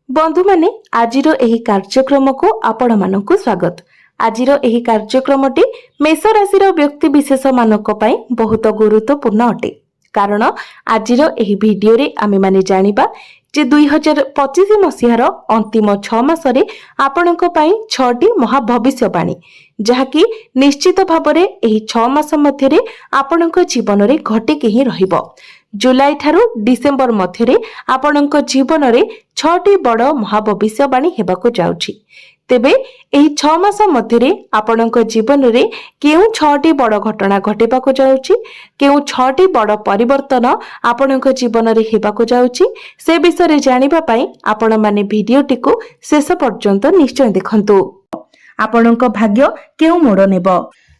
बंधु माने आजिरो एही कार्यक्रम को आपण मानकु स्वागत। आजिरो एही कार्यक्रमटी मेष राशि व्यक्ति विशेष मानक पई बहुत गुरुत्वपूर्ण अटे। कारण आजिरो एही वीडियो रे आमे माने जानिबा जे 2025 मसिहार अंतिम 6 मासरे आपणक पई 6टी महा भविष्यवाणी जहाकी निश्चित भाबरे एही 6 मास मध्यरे आपणक जीवन रे घटिके ही रहिबो। जुलाई ठारू डिसेंबर मध्यरे आपणक जीवन रे 6टी बड़ महा भविष्यवाणी हेबाको जाउछि। तेबे एही 6 मास मध्यरे आपणक जीवन रे केउ 6टी बड़ घटना घटेबाको जाउछि, केउ 6टी बड़ परिवर्तन आपणक जीवन रे हेबाको जाउछि, से विषय रे जानिबा पई आपण माने भिडियोटी को शेष पर्यंत निश्चय देखंतु। आपणक भाग्य केउ मोड़ नेबो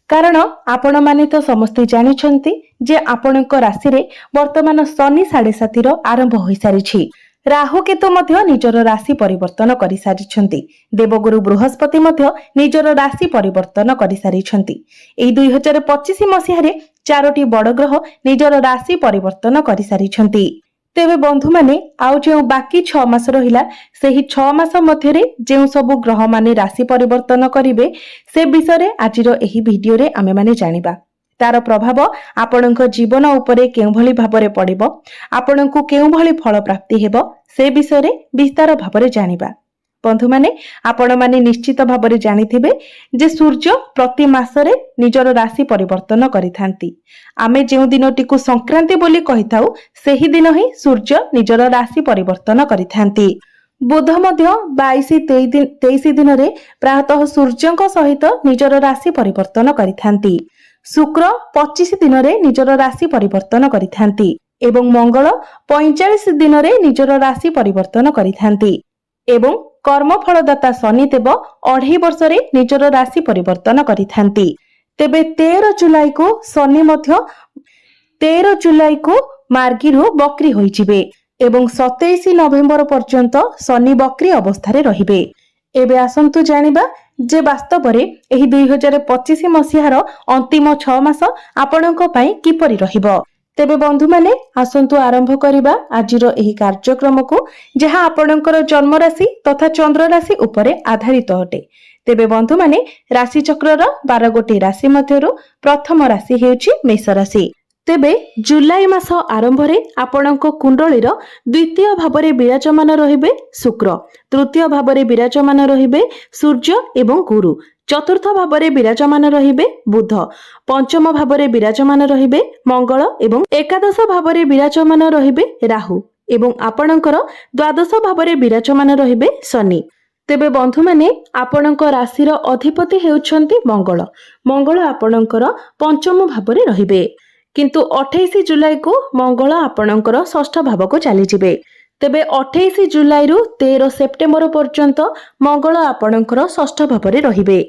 कारण आपण माने तो समस्त जानिछंती जे आपणक राशि रे वर्तमान शनि 7.5 आरंभ होई सारिछि। राहु केतु मध्य निजर राशि परिवर्तन करि सारिछंती। देवगुरु बृहस्पति मध्य निजर राशि परिवर्तन करि सारिछंती। एई 2025 मसिहारे 4टी बड़ ग्रह निजर राशि परिवर्तन करि सारिछंती। तेबे बंधु माने आउ जे बाकी 6 मास रहिला सेही 6 मास मध्यरे जे सबु ग्रह माने राशि परिवर्तन करिवे से विषय रे आजिरो एही वीडियो रे आमे माने जानिबा। तार प्रभाव आपणक जीवन उपरे केउ भली भाबरे पड़िबो, आपणकु केउ भली फल प्राप्ति हेबो से विषय रे विस्तार भाबरे जानिबा। बंधु माने आपण माने निश्चित भाबरे जानिथिबे जे सूर्य प्रति मासरे निजर राशि परिवर्तन करिथांती। आमे जेउ दिनटिकु संक्रांति बोली कहिथाउ सेही दिन ही सूर्य निजर राशि परिवर्तन करिथांती। बुध मध्य 22-23 दिन रे प्रायतः सूर्यंक सहित निजर राशि परिवर्तन करिथांती। शुक्र 25 दिन रे निजर राशि परिवर्तन करिथांती एवं मंगल 45 दिन रे निजर राशि परिवर्तन करिथांती एवं कर्मफलदाता शनिदेव 2.5 वर्ष रे निजर राशि परिवर्तन करिथांती। तेबे 13 जुलाई को शनि मध्य 13 जुलाई को मार्गीरु बक्री होइजिबे एवं 27 नवेम्बर पर्यंत शनि बक्री अवस्था रहिबे। एबे आसंतु जानिबा जे वास्तव रे एही 2025 मसिहार अंतिम 6 मास आपणक पई किपरि रहिबो। तेबे बंधु माने आसंतु आरंभ करिबा आजिरो एही कार्यक्रम को जहा आपणकर जन्म राशि तथा चंद्र राशि उपरे आधारित अटे। तेबे बंधु माने राशि चक्रर 12 गोटी राशि मध्यरु प्रथम राशि हेउची मेष राशि। तेबे जुलाई मास आरंभ रे आपणक कुंडलीर द्वितीय भाबरे विराजमान रहिबे शुक्र, तृतीय भाबरे विराजमान रहिबे सूर्य एवं गुरु, चतुर्थ भाबरे विराजमान रहिबे बुध, पंचम भाबरे विराजमान रहिबे मंगल एवं एकादश भाबरे विराजमान रहिबे राहु एवं आपणकर द्वादश भाबरे विराजमान रहिबे शनि। तेबे बंधु माने आपणक राशिर अधिपति हेउछंती मंगल। मंगल आपणकर पंचम भाबरे रहिबे किंतु 28 जुलाई को मंगल आपणकर षष्ठ भाव को चली जिबे। तेबे 28 जुलाई रु 13 सेप्टेम्बर पर्यंत मंगल आपणकर षष्ठ भाव रहिबे।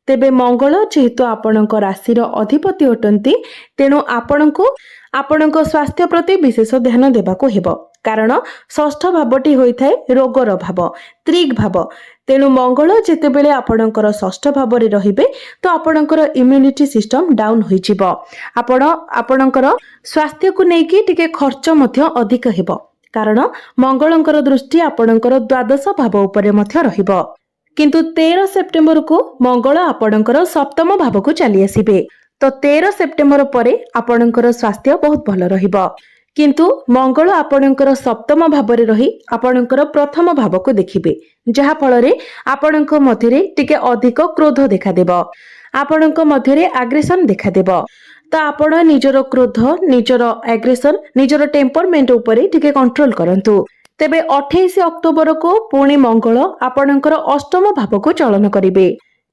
तेबे मंगल जेहेतु आपणक राशिर अधिपति अटंती तेणु आपणक स्वास्थ्य प्रति विशेष ध्यान देबाको हेबो कारण षष्ठ भावटी होइथाय रोगर भाव, त्रिग भाव। तेणु मंगल जेतेबेले आपणकर षष्ठ भाव रे रहिबे तो आपणकर इम्यूनिटी सिस्टम डाउन होई जिवो। आपणकर स्वास्थ्य को नेकी टिके खर्च मध्य अधिक हेबो कारण मंगलंकर दृष्टि आपणकर द्वादश भाव उपरे मध्य रहिबो। किंतु 13 सेप्टेम्बर को मंगल आपणकर सप्तम भाव को चली आसीबे तो 13 सेप्टेम्बर परे आपणकर स्वास्थ्य बहुत भल रहिबो। किंतु मंगल आपणकर सप्तम भाव रे रही आपणकर प्रथम भाव को देखिबे जहा फल रे आपणक मध्यरे टिके अधिक क्रोध देखा देबो, आपणक मध्यरे एग्रेशन देखा देबो। तो आपण निजर क्रोध, निजर एग्रेशन, निजर टेम्परमेंट उपरे टिके कंट्रोल करंतु। तेबे 28 अक्टोबर को पुणी मंगल आपणकर अष्टम भाव को चलन करिवे।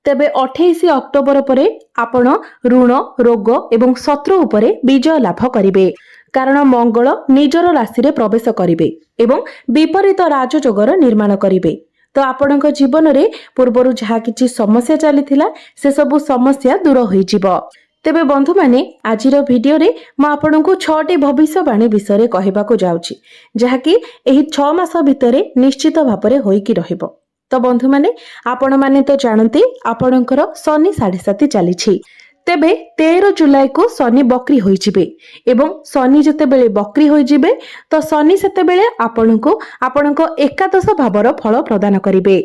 तेबे 28 अक्टोबर परे आपण ऋण, रोग एवं शत्रु उपरे विजय लाभ करिवे कारण मंगल निजर राशि रे प्रवेश करिवे एवं विपरीत राजयोगर निर्माण करिवे। तो आपणक जीवन रे पूर्वरु जहा किछि समस्या चलीथिला से सबु समस्या दूर होई जिवो। तेबे बंधु माने आजिर वीडियो रे म आपनकु 6टी भविष्यवाणी विषय कहबाकू जाउछि जहाकी एही 6 मास भितरे निश्चित भाबरे होईकी रहिबो। तो बंधु माने आपण माने तो जानते आपणकर शनि 7.5 चलीछि तेबे 13 जुलाई को शनि बक्री होइजिबे एवं शनि जतेबेले बक्री होइजिबे तो शनि सेतेबेले आपणको एकादश भावर फल प्रदान करिवे।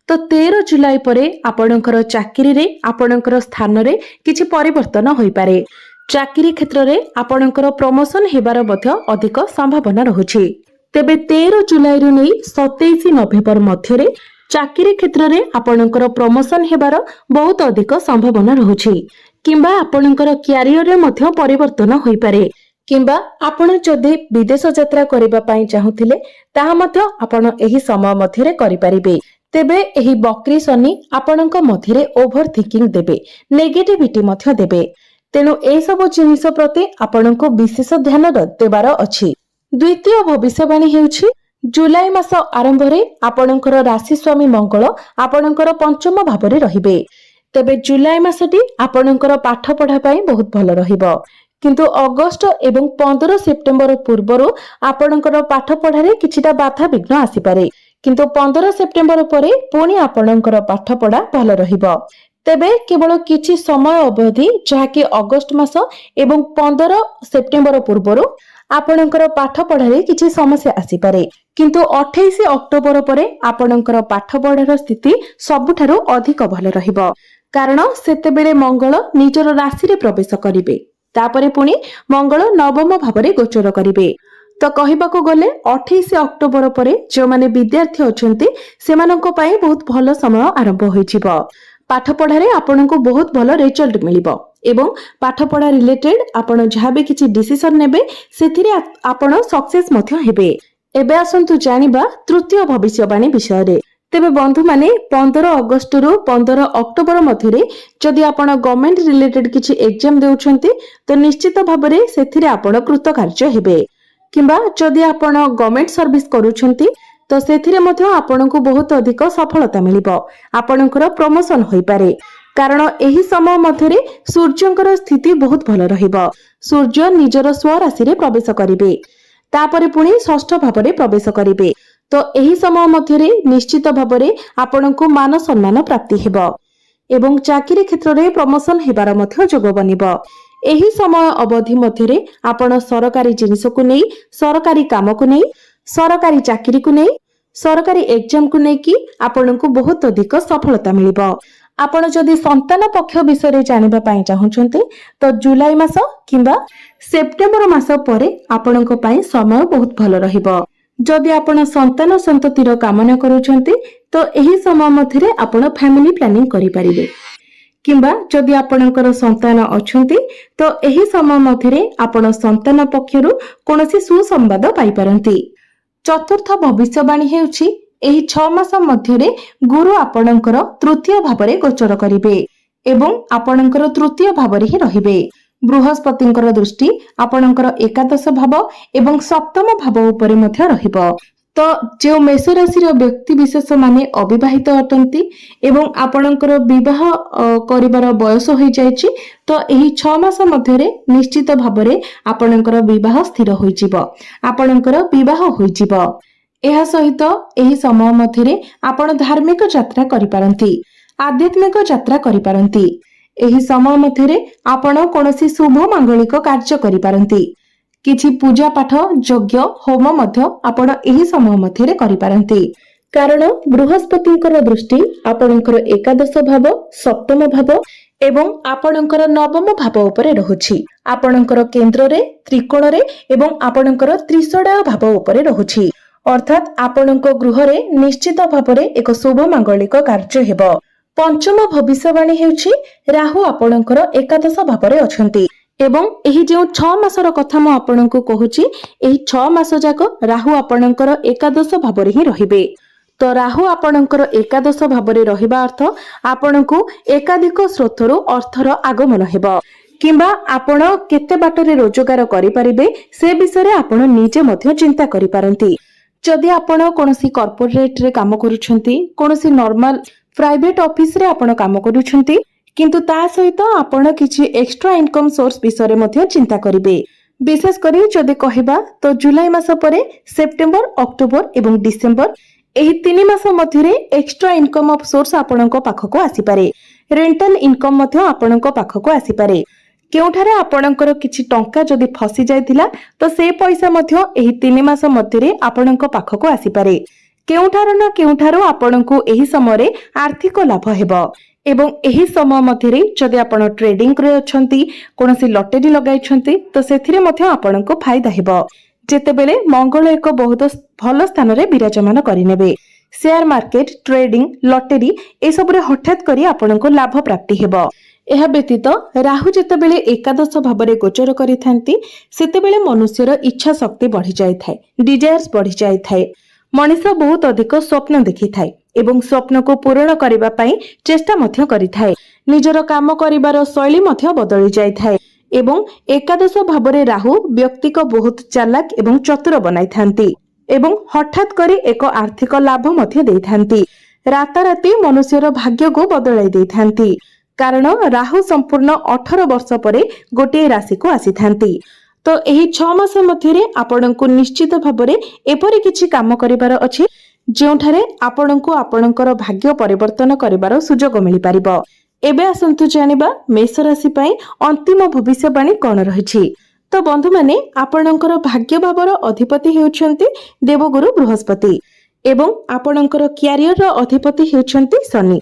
तो 13 जुलाई परे आपणकर चाकरी रे आपणकर स्थान रे किछि परिवर्तन होई पारे। चाकरी क्षेत्र रे आपणकर प्रमोशन हेबार मध्य अधिक संभावना रहुछि। तेबे 13 जुलाई रु नै 27 नवेम्बर मध्य रे चाकरी क्षेत्र रे आपणकर प्रमोशन हेबार बहुत अधिक संभावना रहुछि किंबा आपणकर क्यारियर रे मध्य परिवर्तन होई पारे किंबा आपण जदि विदेश यात्रा करिबा पई चाहुथिले ताहा मध्य आपण एही समय मध्य रे करि परिबे। तेबे एही बक्री शनि आपणक मध्य रे ओभर थिंकिंग देबे, नेगेटिविटी मध्य देबे। तेणु ए सब जिनिस प्रति आपणको विशेष ध्यान देबार अछि। द्वितीय भविष्यवाणी हेउछि जुलाई मास आरंभ रे आपणकर राशि स्वामी मंगल आपणकर पंचम भाव रे रहिबे। तेबे जुलाई मासटी आपणकर पाठ पढ़ा पई बहुत भल रहिबो किंतु अगस्त एवं 15 सेप्टेम्बर पूर्वरु आपणकर पाठ पढ़ारे किछिटा बाधा विघ्न आसी पारे किंतु 15 सेप्टेम्बर परे पुणी आपणकर पाठ पढ़ा भल रहिबो। तेबे केवल किछि समय अवधि जहाकि अगस्त मास एवं 15 सेप्टेम्बर पूर्वरु आपणकर पाठ पढ़ारे किछि समस्या आसी पारे किंतु 28 अक्टोबर परे आपणकर पाठ पढ़ार स्थिति सबुठारु अधिक भल रहिबो कारण सेतेबेले मंगल निजर राशि रे प्रवेश करिवे। तापरे पुणी मंगल नवम भावरे गोचर करिवे। तो कहिबाको गले 28 अक्टोबर परे जो माने विद्यार्थी अछंती सेमानंको पई बहुत भलो समय आरंभ होइजिबो। पाठ पढ़ारे आपनको बहुत भलो रिजल्ट मिलिबो एवं पाठ पढ़ा रिलेटेड आपण जहाबे किछि डिसिजन नेबे सेथिरे आपण सक्सेस मध्य हेबे। एबे आसंतु जानिबा तृतीय भविष्यवाणी विषय रे। तेबे बंधु माने 15 अगस्त रु 15 अक्टोबर मध्यरे जदि आपण गवर्नमेंट रिलेटेड किछि एग्जाम देउछंती तो निश्चित भाबरे सेथिरे आपण कृतकार्य हेबे किंबा जदि आपण गवर्नमेंट सर्विस करूछंती तो सेथिरे मध्य आपनको बहुत अधिक सफलता मिलिबो। आपणकर प्रमोशन होई पारे कारण एही समय मध्यरे सूर्यंकर स्थिति बहुत भल रहिबो। सूर्य निजर स्व राशि रे प्रवेश करिवे तापरे पुणी षष्ठ भावरे प्रवेश करिवे। तो एही समय मध्यरे निश्चित भावरे आपनको मान सम्मान प्राप्ति हेबो एवं चाकरी क्षेत्र रे प्रमोशन हेबार मध्य जोग बनिबो। एही समय अवधि मध्यरे आपण सरकारी जिनिस को नै सरकारी काम को नै सरकारी चाकरी को नै सरकारी एग्जाम को नै कि आपनको बहुत अधिक सफलता मिलिबो। आपण जदि संतान पक्ष विषय जानिबा पई चाहुछन्ते तो जुलाई मास किंबा सेप्टेम्बर मास परे आपणको पई समय बहुत भलो रहिबो। जदि आपण संतान संततिर कामना करूछन्ते तो एही समय मध्यरे आपण फैमिली प्लानिंग करि परिबे किंबा जदि आपणकर संतान अछन्ते तो एही समय मध्यरे आपण संतान पक्षरु कोनोसी सुसंवाद पाई परंती। चतुर्थ भविष्यवाणी हेउछि एही 6 मास मध्यरे गुरु आपणकर तृतीय भावरे गोचर करिवे एवं आपणकर तृतीय भावरे ही रहिबे। बृहस्पतिंकर दृष्टि आपणकर एकादश भाव एवं सप्तम भाव उपरे मध्य रहिबो। तो जो मेष राशि व्यक्ति विशेष माने अविवाहित अटंती एवं आपणकर विवाह करिवार बयस होई जायछि तो एही 6 मास मध्यरे निश्चित भावरे आपणकर विवाह स्थिर होई जिवो, आपणकर विवाह होई जिवो। एहा सहित एही समय मध्यरे आपण धार्मिक यात्रा करि पारंती, आध्यात्मिक यात्रा करि पारंती। एही समय मध्यरे आपण कोनोसी शुभ मांगलिक कार्य करि पारंती। किछि पूजा पाठ यज्ञ होम मध्य आपण एही समय मध्यरे करि पारंती कारण बृहस्पतिंकर दृष्टि आपणकर एकादश भाव सप्तम भाव एवं आपणकर नवम भाव उपरे रहुछि। आपणकर केंद्र रे त्रिकोण रे एवं आपणकर त्रिशोडा भाव उपरे रहुछि अर्थात आपणक गृह रे निश्चित भावरे एक शुभ मांगलिक कार्य हेबो। पंचम भविष्यवाणी हेउछि राहु आपणकर एकादश भावरे अछंती एवं एही जो 6 मासर कथा म आपनको कहूची एही 6 मास जाक राहु आपणकर एकादश भावरे ही रहिबे। तो राहु आपणकर एकादश भावरे रहिबा अर्थ आपनको एकाधिक स्रोतरु अर्थर आगमन हेबो किंबा आपण केते बाटरे रोजगार करि परिबे से विषय रे आपण निजे मध्य चिंता करि पारंती। जदि आपण कोनोसी कॉर्पोरेट रे काम करूछंती, कोनोसी नॉर्मल प्राइवेट ऑफिस रे आपण काम करूछंती किंतु ता सहित आपण किछि एक्स्ट्रा इनकम सोर्स विषय मध्य चिंता करिवे। विशेष करी जदि कहिबा तो जुलाई मास परे सेप्टेम्बर अक्टोबर एवं डिसेम्बर एही 3 मास मध्यरे एक्स्ट्रा इनकम ऑफ सोर्स आपणको पाखको आसी पारे। रेंटल इनकम मध्य आपणक पाखक आसीपारे। केउठारे आपणकर किछि टंका जदि फसी जायतिला तो से पैसा मध्य एही 3 मास मध्यरे आपणक पाखक आसीपारे। केउठारो ना केउठारो आपणकु एही समय आर्थिक लाभ हेबो एवं एही समय मध्यरे जदि आपण ट्रेडिंग रे अछंती कोनोसी लॉटरी लगाइछंती तो सेथिरे मध्य आपणको फायदा हेबो। जेतेबेले मंगल एक बहुत भल स्थान रे विराजमान करिनेबे। शेयर मार्केट ट्रेडिंग लॉटरी ए सबरे हठात करी आपणको लाभ प्राप्ति हेबो। एहा व्यतीत राहु जेतेबेले एकादश भाबरे गोचर करिथांती सेतेबेले मनुष्यर इच्छा शक्ति बढ़ी जाय थाए, डिजायर्स बढ़ी जाय थाए। मनुष्य बहुत अधिक स्वप्न देखि थाए एवं स्वप्न को पूर्ण करिबा पई चेष्टा मध्य करि थाए। निजर काम करिबार शैली मध्य बदली जाय थाए एवं एकादश भाबरे राहु व्यक्ति को बहुत चालाक एवं चतुर बनाई थांती एवं हठात करी एक आर्थिक लाभ मध्य देई थांती। राताराती मनुष्यर भाग्य को बदलाई देई थांती कारण राहु संपूर्ण 18 वर्ष परे गोटे राशि को आसी थांती। तो एही 6 मास मध्यरे आपणको निश्चित भाबरे एपरि किछि काम करिबार अछि जेउठारे आपणको आपणकर भाग्य परिवर्तन करिबार सुजोग मिलि पारिबो। एबे आसंतु जानिबा मेष राशि पई अंतिम भविष्यवाणी कोन रहिछि। तो बंधु माने आपणकर भाग्य भावर अधिपति हेउछंती देवगुरु बृहस्पति एवं आपणकर क्यारियर रो अधिपति हेउछंती शनि।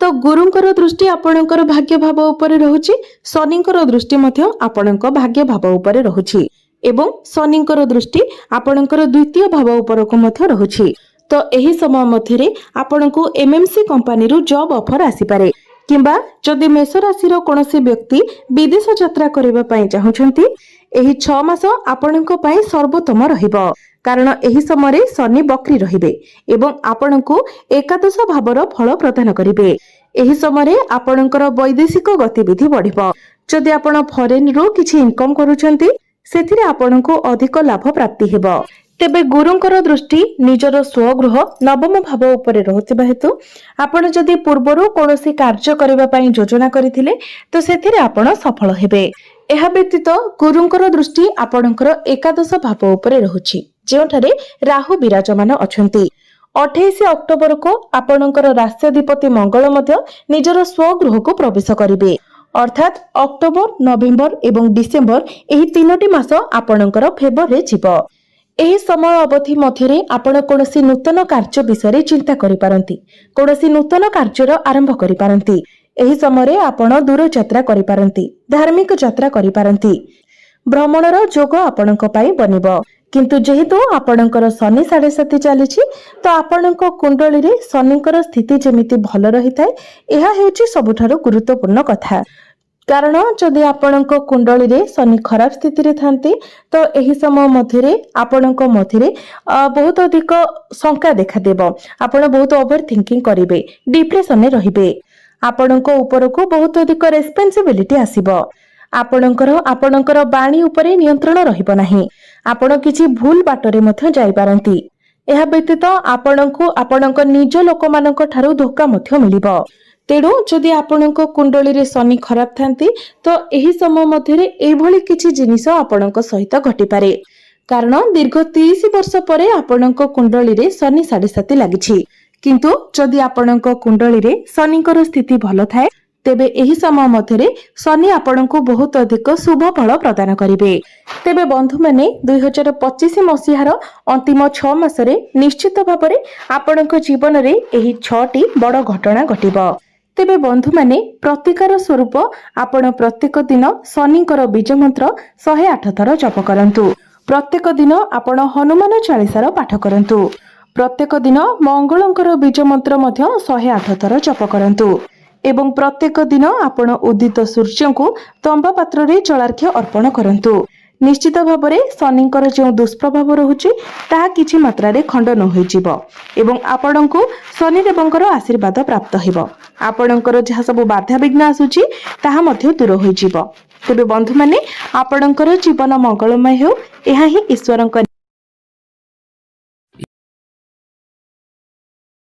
तो गुरुंकर दृष्टि आपणकर भाग्य भाव उपरे रहुछि, शनिंकर दृष्टि मध्य आपणक भाग्य भाव उपरे रहुछि एवं शनिंकर दृष्टि आपणकर द्वितीय भाव उपरको मध्य रहुछि। तो एही समय मध्यरे आपणको एमएमसी कंपनी रु जॉब ऑफर आसी पारे किंबा जदि मेष राशि रो कोनोसी व्यक्ति विदेश यात्रा करिबा पई चाहुछंती एही 6 मास आपणको पई सर्वोत्तम रहिबो कारण एही समय शनि बक्री रहिबे एवं आपणको एकादश भावर फल प्रदान करिबे। एही समय आपणकर वैदेशिक गतिविधि बढ़िबो। जदि आपण फॉरेन रो किछि इनकम करूछंती सेथिरे आपणको अधिक लाभ प्राप्ति हेबो। तेबे गुरुंकर दृष्टि निजर स्वगृह नवम भाव उपरे रहुथिबा हेतु आपण जदि पूर्वरु कोनोसी कार्य करिबा पई योजना करिथिले तो सेथिरे आपण सफल हेबे। एहा व्यतीत गुरुंकर दृष्टि आपणकर एकादश भाव उपरे रहुछि जेउठारे राहु विराजमान अछंती। 28 अक्टोबर को आपणकर राष्ट्राधिपति मंगल मध्य निजर स्वगृह को प्रवेश करिवे अर्थात अक्टोबर नवेम्बर एवं डिसेम्बर एही 3टी मास आपणकर फेवर रे जिवो। एही समय अवधि मध्यरे आपण कोनोसी नूतन कार्य विषय चिंता करि पारंती, कोनोसी नूतन कार्यर आरंभ करि पारंती। एही समय आपण दूर यात्रा करि पारंती, धार्मिक यात्रा करि पारंती। भ्रमणर जोग आपणक पई बनिबो किंतु जेहेतु आपणकर शनि 7.5 चलीछि तो आपणक कुंडली रे शनिकर स्थिति जेमिति भल रही थाए एहा हेउछि सबुठारो गुरुत्वपूर्ण कथा। कारण जदि आपणक कुंडली रे शनि खराब स्थिति रे थांती तो एही समय मध्यरे आपणक मध्यरे बहुत अधिक शंका देखा देबो। आपण बहुत ओवर थिंकिंग करिवे, डिप्रेशन रे रहिबे, आपणक ऊपर को बहुत अधिक रेस्पोंसिबिलिटी आसीबो। आपणकर बाणी उपरे नियंत्रण रहिबो नाही, आपण किछि भूल बाटरे मध्य जाई पारंती। एहा व्यतीत आपणको आपणक निज लोक मानक ठारू धोखा मध्य मिलिबो। तेणु जदि आपणक कुंडली रे शनि खराब थांती तो एही समय मध्यरे एभली किछि जिनिस आपणक सहित घटी पारे कारण दीर्घ 30 वर्ष परे आपणक कुंडली रे शनि 7.5 लागिछि किंतु जदि आपणक कुंडली रे शनिकर स्थिति भल थाए तेबे एही समय मध्यरे शनि आपणको बहुत अधिक शुभ फल प्रदान करिवे। तेबे बंधु माने 2025 मसीहार अंतिम 6 मासरे निश्चित भाबरे आपणक जीवन रे एही 6टी बड़ घटना घटिबो। तेबे बंधु माने प्रतिकार स्वरूप आपण प्रत्येक दिन शनिकर बीज मंत्र 108 थर जप करंतु। प्रत्येक दिन आपण हनुमान चालीसार पाठ करंतु। प्रत्येक दिन मंगलंकर बीज मंत्र मध्य 108 थर जप करंतु एवं प्रत्येक दिन आपण उदित सूर्य को तंबा पात्र रे जलार्घ्य अर्पण करंतु। निश्चित भाबरे शनिकर जो दुष्प्रभाव रहुछि ताहा किछि मात्रा रे खंडन होई जिवो एवं आपणको शनि देवंकर आशीर्वाद प्राप्त हेबो। आपणकर जहा सब बाधा विघ्न आसुछि ताहा मध्ये दूर होई जिवो। तेबे बंधु माने आपणकर जीवन मंगलमय हो एहा ही ईश्वरंकर